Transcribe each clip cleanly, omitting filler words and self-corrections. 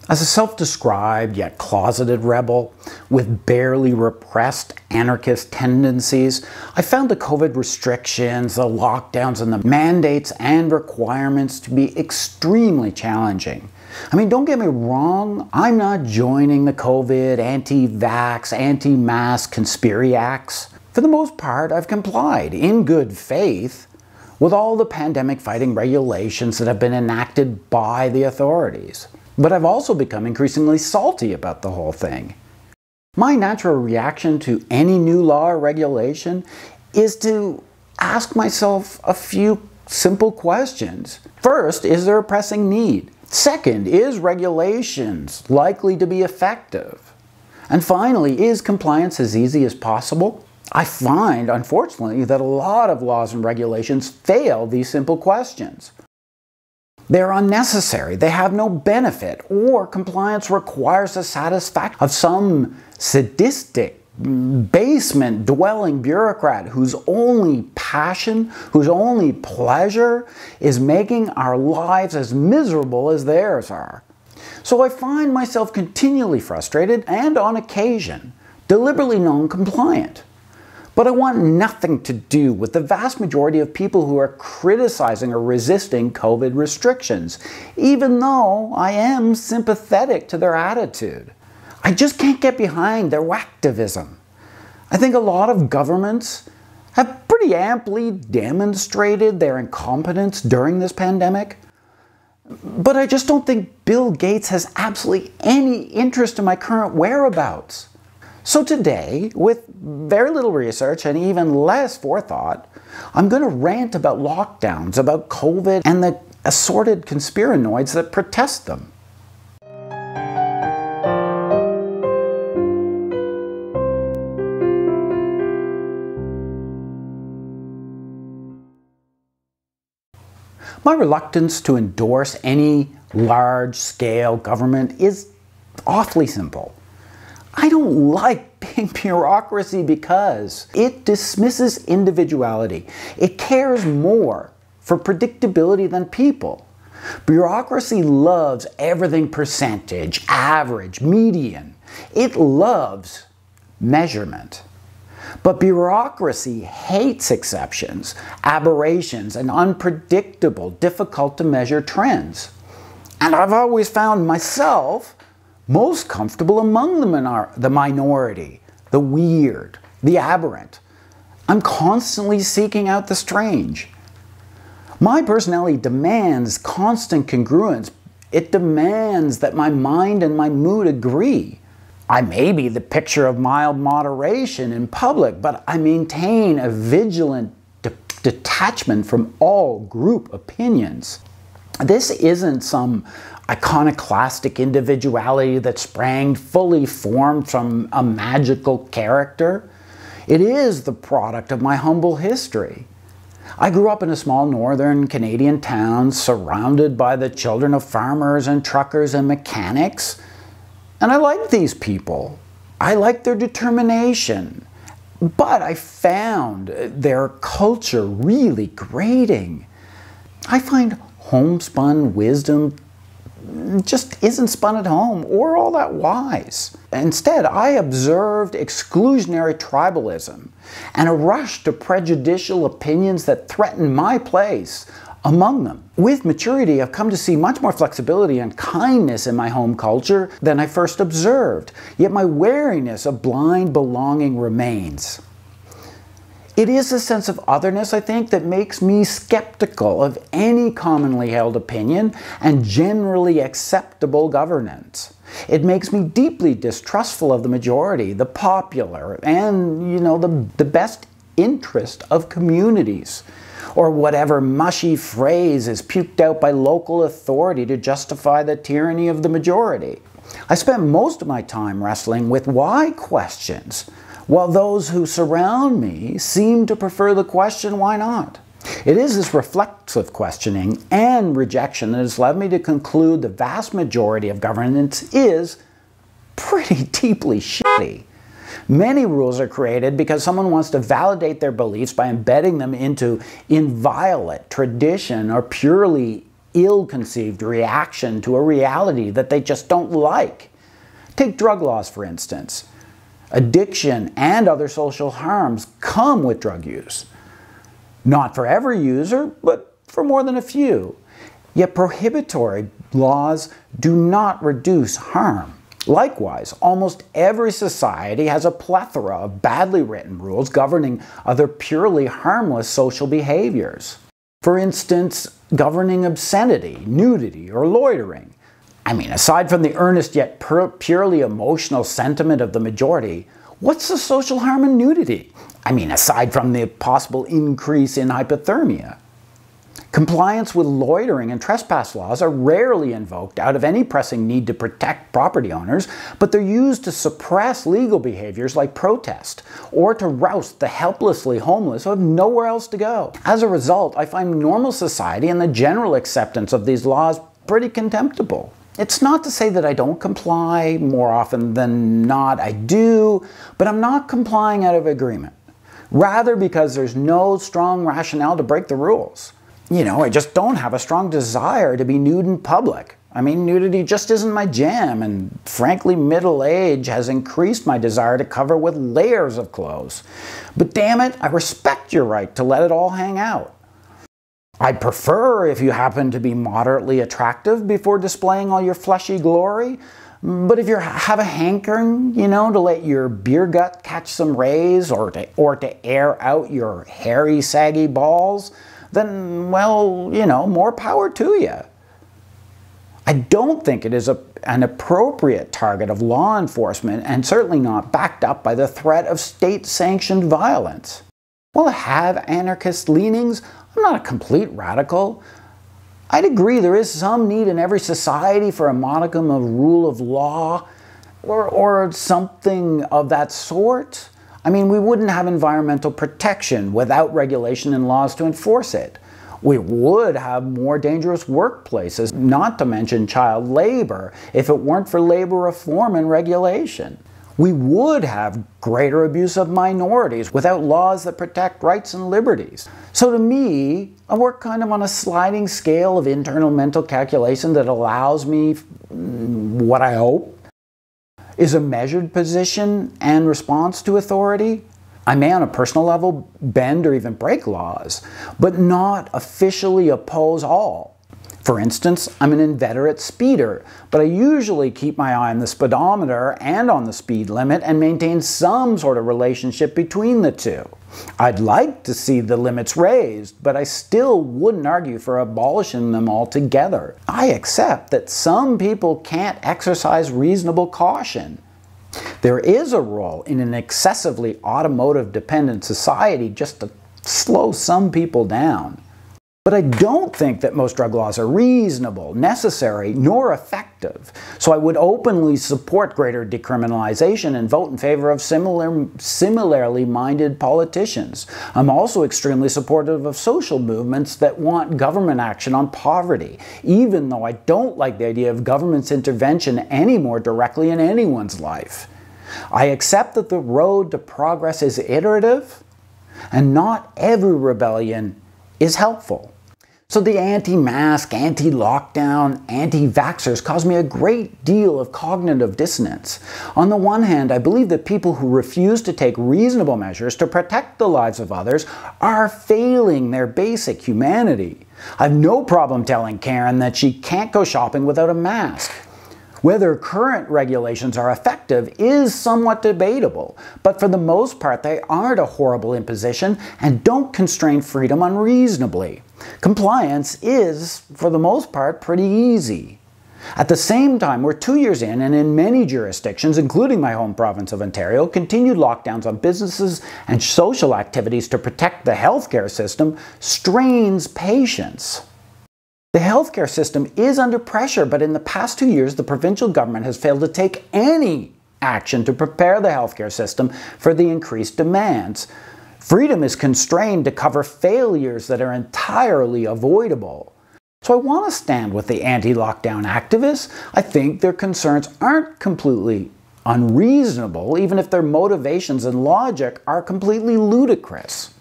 As a self-described yet closeted rebel with barely repressed anarchist tendencies, I found the COVID restrictions, the lockdowns, and the mandates and requirements to be extremely challenging. I mean, don't get me wrong, I'm not joining the COVID, anti-vaxx, anti-mask conspiriacs. For the most part, I've complied, in good faith, with all the pandemic-fighting regulations that have been enacted by the authorities. But I've also become increasingly salty about the whole thing. My natural reaction to any new law or regulation is to ask myself a few simple questions. First, is there a pressing need? Second, is regulations likely to be effective? And finally, is compliance as easy as possible? I find, unfortunately, that a lot of laws and regulations fail these simple questions. They're unnecessary, they have no benefit, or compliance requires the satisfaction of some sadistic, basement-dwelling bureaucrat whose only passion, whose only pleasure is making our lives as miserable as theirs are. So I find myself continually frustrated and, on occasion, deliberately non-compliant. But I want nothing to do with the vast majority of people who are criticizing or resisting COVID restrictions, even though I am sympathetic to their attitude. I just can't get behind their whacktivism. I think a lot of governments have pretty amply demonstrated their incompetence during this pandemic. But I just don't think Bill Gates has absolutely any interest in my current whereabouts. So today, with very little research and even less forethought, I'm going to rant about lockdowns, about COVID, and the assorted conspiranoids that protest them. My reluctance to endorse any large-scale government is awfully simple. I don't like big bureaucracy because it dismisses individuality. It cares more for predictability than people. Bureaucracy loves everything percentage, average, median. It loves measurement. But bureaucracy hates exceptions, aberrations, and unpredictable, difficult to measure trends. And I've always found myself most comfortable among the minority, the weird, the aberrant. I'm constantly seeking out the strange. My personality demands constant congruence. It demands that my mind and my mood agree. I may be the picture of mild moderation in public, but I maintain a vigilant detachment from all group opinions. This isn't some iconoclastic individuality that sprang fully formed from a magical character. It is the product of my humble history. I grew up in a small northern Canadian town surrounded by the children of farmers and truckers and mechanics. And I like these people. I like their determination. But I found their culture really grating. I find homespun wisdom just isn't spun at home or all that wise. Instead, I observed exclusionary tribalism and a rush to prejudicial opinions that threaten my place among them. With maturity, I've come to see much more flexibility and kindness in my home culture than I first observed, yet my wariness of blind belonging remains. It is a sense of otherness, I think, that makes me skeptical of any commonly held opinion and generally acceptable governance. It makes me deeply distrustful of the majority, the popular, and, the best interest of communities, or whatever mushy phrase is puked out by local authority to justify the tyranny of the majority. I spent most of my time wrestling with why questions, while those who surround me seem to prefer the question, why not? It is this reflexive questioning and rejection that has led me to conclude the vast majority of governance is pretty deeply shitty. Many rules are created because someone wants to validate their beliefs by embedding them into inviolate tradition or purely ill-conceived reaction to a reality that they just don't like. Take drug laws, for instance. Addiction and other social harms come with drug use. Not for every user, but for more than a few. Yet prohibitory laws do not reduce harm. Likewise, almost every society has a plethora of badly written rules governing other purely harmless social behaviors. For instance, governing obscenity, nudity, or loitering. I mean, aside from the earnest yet purely emotional sentiment of the majority, what's the social harm in nudity? I mean, aside from the possible increase in hypothermia. Compliance with loitering and trespass laws are rarely invoked out of any pressing need to protect property owners, but they're used to suppress legal behaviors like protest, or to roust the helplessly homeless who have nowhere else to go. As a result, I find normal society and the general acceptance of these laws pretty contemptible. It's not to say that I don't comply. More often than not, I do, but I'm not complying out of agreement. Rather because there's no strong rationale to break the rules. You know, I just don't have a strong desire to be nude in public. I mean, nudity just isn't my jam, and frankly, middle age has increased my desire to cover with layers of clothes. But damn it, I respect your right to let it all hang out. I'd prefer if you happen to be moderately attractive before displaying all your fleshy glory. But if you have a hankering, you know, to let your beer gut catch some rays or to air out your hairy, saggy balls, then, well, you know, more power to you. I don't think it is an appropriate target of law enforcement, and certainly not backed up by the threat of state-sanctioned violence. While I have anarchist leanings, I'm not a complete radical. I'd agree there is some need in every society for a modicum of rule of law or something of that sort. I mean, we wouldn't have environmental protection without regulation and laws to enforce it. We would have more dangerous workplaces, not to mention child labor, if it weren't for labor reform and regulation. We would have greater abuse of minorities without laws that protect rights and liberties. So to me, I work kind of on a sliding scale of internal mental calculation that allows me what I hope is a measured position and response to authority. I may on a personal level bend or even break laws, but not officially oppose all. For instance, I'm an inveterate speeder, but I usually keep my eye on the speedometer and on the speed limit and maintain some sort of relationship between the two. I'd like to see the limits raised, but I still wouldn't argue for abolishing them altogether. I accept that some people can't exercise reasonable caution. There is a role in an excessively automotive-dependent society just to slow some people down. But I don't think that most drug laws are reasonable, necessary, nor effective. So I would openly support greater decriminalization and vote in favor of similarly minded politicians. I'm also extremely supportive of social movements that want government action on poverty, even though I don't like the idea of government's intervention any more directly in anyone's life. I accept that the road to progress is iterative, and not every rebellion is helpful. So the anti-mask, anti-lockdown, anti-vaxxers cause me a great deal of cognitive dissonance. On the one hand, I believe that people who refuse to take reasonable measures to protect the lives of others are failing their basic humanity. I have no problem telling Karen that she can't go shopping without a mask. Whether current regulations are effective is somewhat debatable, but for the most part they aren't a horrible imposition and don't constrain freedom unreasonably. Compliance is, for the most part, pretty easy. At the same time, we're 2 years in, and in many jurisdictions, including my home province of Ontario, continued lockdowns on businesses and social activities to protect the healthcare system strains patience. The healthcare system is under pressure, but in the past 2 years, the provincial government has failed to take any action to prepare the healthcare system for the increased demands. Freedom is constrained to cover failures that are entirely avoidable. So I want to stand with the anti-lockdown activists. I think their concerns aren't completely unreasonable, even if their motivations and logic are completely ludicrous.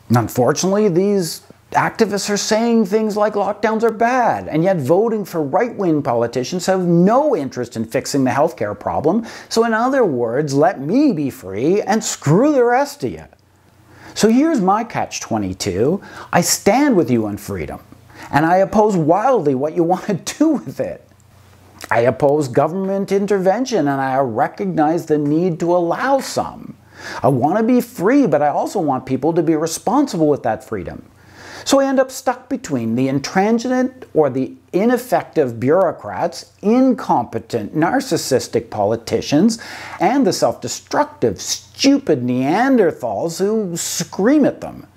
Unfortunately, these Activists are saying things like lockdowns are bad, and yet voting for right-wing politicians have no interest in fixing the healthcare problem. So in other words, let me be free and screw the rest of you. So here's my catch-22. I stand with you on freedom, and I oppose wildly what you want to do with it. I oppose government intervention, and I recognize the need to allow some. I want to be free, but I also want people to be responsible with that freedom. So I end up stuck between the intransigent or the ineffective bureaucrats, incompetent, narcissistic politicians, and the self-destructive, stupid Neanderthals who scream at them.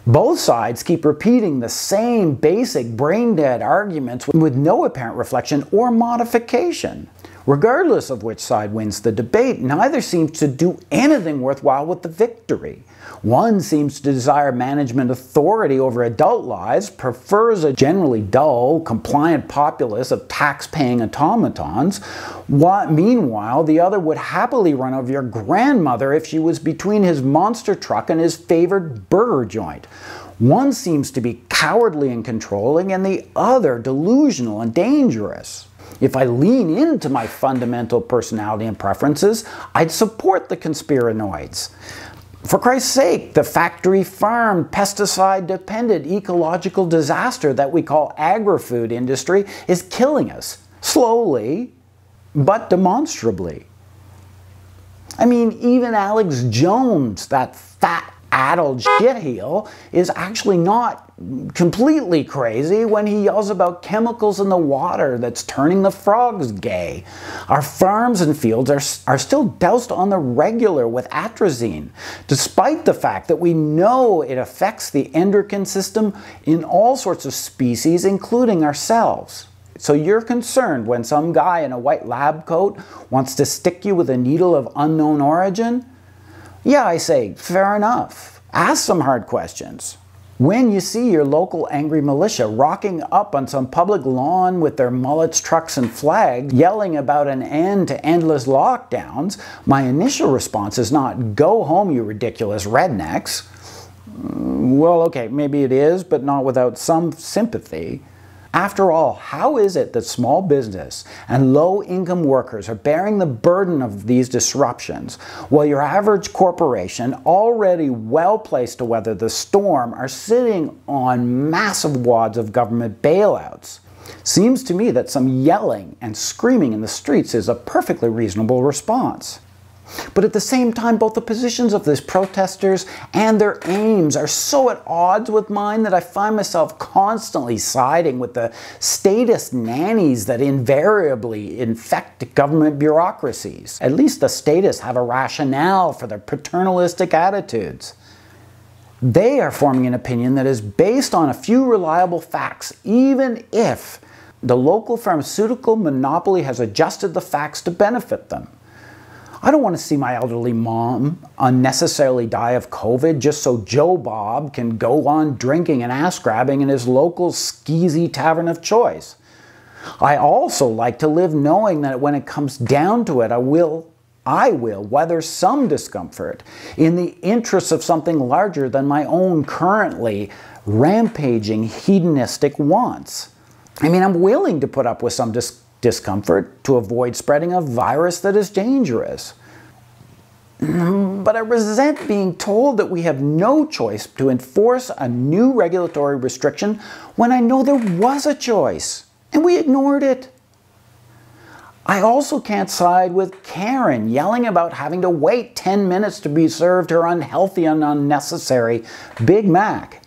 Both sides keep repeating the same basic brain-dead arguments with no apparent reflection or modification. Regardless of which side wins the debate, neither seems to do anything worthwhile with the victory. One seems to desire management authority over adult lives, prefers a generally dull, compliant populace of tax-paying automatons. Meanwhile, the other would happily run over your grandmother if she was between his monster truck and his favored burger joint. One seems to be cowardly and controlling, and the other delusional and dangerous. If I lean into my fundamental personality and preferences, I'd support the conspiranoids. For Christ's sake, the factory-farmed, pesticide-dependent ecological disaster that we call agri-food industry is killing us, slowly, but demonstrably. I mean, even Alex Jones, that fat, addled shitheel, is actually not completely crazy when he yells about chemicals in the water that's turning the frogs gay. Our farms and fields are still doused on the regular with atrazine, despite the fact that we know it affects the endocrine system in all sorts of species, including ourselves. So you're concerned when some guy in a white lab coat wants to stick you with a needle of unknown origin? Yeah, I say, fair enough. Ask some hard questions. When you see your local angry militia rocking up on some public lawn with their mullets, trucks, and flags, yelling about an end to endless lockdowns, my initial response is not, "Go home, you ridiculous rednecks." Well, okay, maybe it is, but not without some sympathy. After all, how is it that small business and low-income workers are bearing the burden of these disruptions, while your average corporation, already well-placed to weather the storm, are sitting on massive wads of government bailouts? Seems to me that some yelling and screaming in the streets is a perfectly reasonable response. But at the same time, both the positions of these protesters and their aims are so at odds with mine that I find myself constantly siding with the statist nannies that invariably infect government bureaucracies. At least the statists have a rationale for their paternalistic attitudes. They are forming an opinion that is based on a few reliable facts, even if the local pharmaceutical monopoly has adjusted the facts to benefit them. I don't want to see my elderly mom unnecessarily die of COVID just so Joe Bob can go on drinking and ass-grabbing in his local skeezy tavern of choice. I also like to live knowing that when it comes down to it, I will weather some discomfort in the interests of something larger than my own currently rampaging hedonistic wants. I mean, I'm willing to put up with some discomfort to avoid spreading a virus that is dangerous. But I resent being told that we have no choice to enforce a new regulatory restriction when I know there was a choice, and we ignored it. I also can't side with Karen yelling about having to wait 10 minutes to be served her unhealthy and unnecessary Big Mac.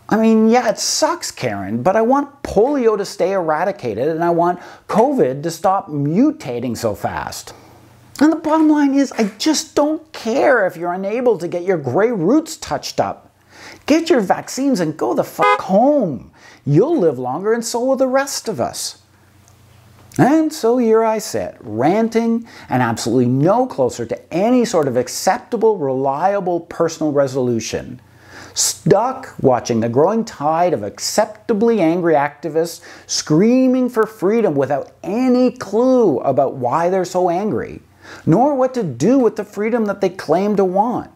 I mean, yeah, it sucks, Karen, but I want polio to stay eradicated and I want COVID to stop mutating so fast. And the bottom line is, I just don't care if you're unable to get your gray roots touched up. Get your vaccines and go the fuck home. You'll live longer and so will the rest of us. And so here I sit, ranting and absolutely no closer to any sort of acceptable, reliable personal resolution. Stuck watching the growing tide of acceptably angry activists screaming for freedom without any clue about why they're so angry, nor what to do with the freedom that they claim to want.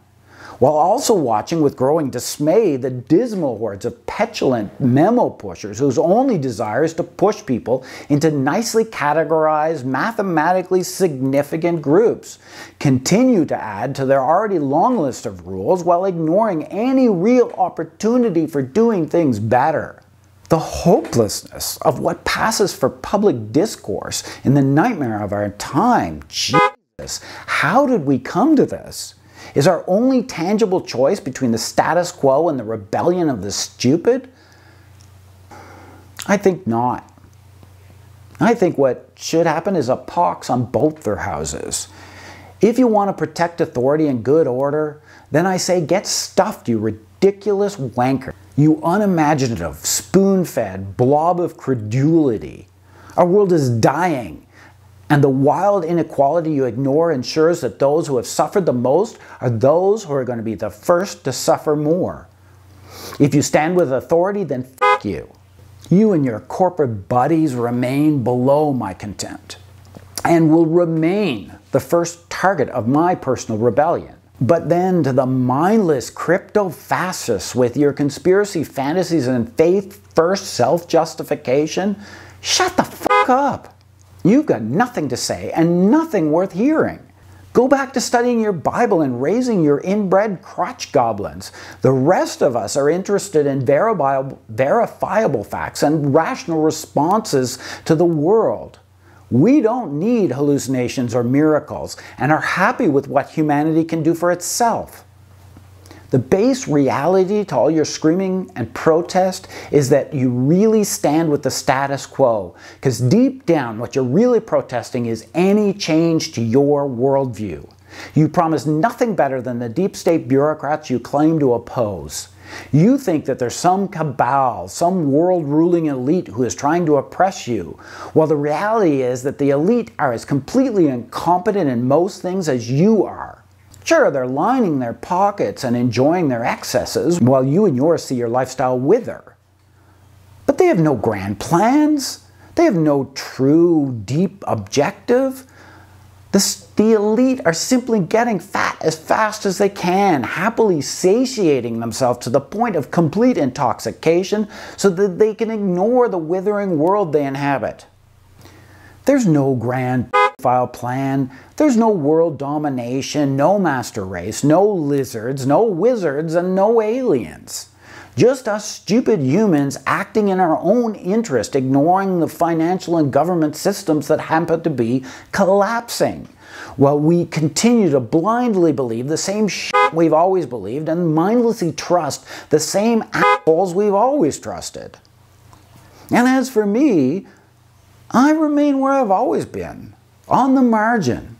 while also watching with growing dismay the dismal hordes of petulant memo pushers whose only desire is to push people into nicely categorized, mathematically significant groups, continue to add to their already long list of rules while ignoring any real opportunity for doing things better. The hopelessness of what passes for public discourse in the nightmare of our time. Jesus, how did we come to this? Is our only tangible choice between the status quo and the rebellion of the stupid? I think not. I think what should happen is a pox on both their houses. If you want to protect authority and good order, then I say get stuffed, you ridiculous wanker. You unimaginative, spoon-fed blob of credulity. Our world is dying, and the wild inequality you ignore ensures that those who have suffered the most are those who are going to be the first to suffer more. If you stand with authority, then f*** you. You and your corporate buddies remain below my contempt, and will remain the first target of my personal rebellion. But then to the mindless crypto-fascists with your conspiracy fantasies and faith-first self-justification, shut the fuck up. You've got nothing to say and nothing worth hearing. Go back to studying your Bible and raising your inbred crotch goblins. The rest of us are interested in verifiable facts and rational responses to the world. We don't need hallucinations or miracles and are happy with what humanity can do for itself. The base reality to all your screaming and protest is that you really stand with the status quo, because deep down what you're really protesting is any change to your worldview. You promise nothing better than the deep state bureaucrats you claim to oppose. You think that there's some cabal, some world-ruling elite who is trying to oppress you, while the reality is that the elite are as completely incompetent in most things as you are. Sure, they're lining their pockets and enjoying their excesses, while you and yours see your lifestyle wither. But they have no grand plans. They have no true, deep objective. The elite are simply getting fat as fast as they can, happily satiating themselves to the point of complete intoxication so that they can ignore the withering world they inhabit. There's no grand file plan, there's no world domination, no master race, no lizards, no wizards, and no aliens. Just us stupid humans acting in our own interest, ignoring the financial and government systems that happen to be collapsing, while we continue to blindly believe the same shit we've always believed and mindlessly trust the same assholes we've always trusted. And as for me, I remain where I've always been, on the margin.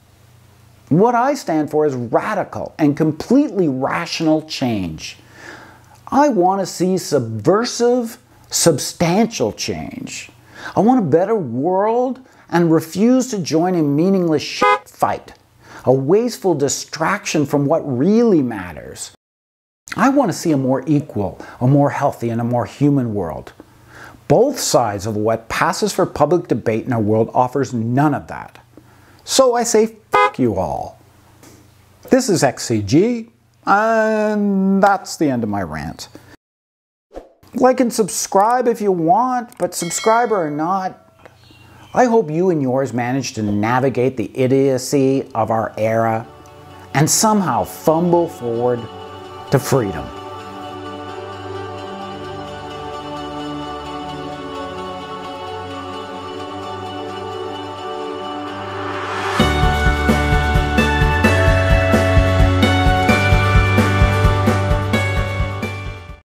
What I stand for is radical and completely rational change. I want to see subversive, substantial change. I want a better world and refuse to join a meaningless shit fight, a wasteful distraction from what really matters. I want to see a more equal, a more healthy, and a more human world. Both sides of what passes for public debate in our world offers none of that. So I say, fuck you all. This is XCG. And that's the end of my rant. Like and subscribe if you want, but subscriber or not, I hope you and yours manage to navigate the idiocy of our era and somehow fumble forward to freedom.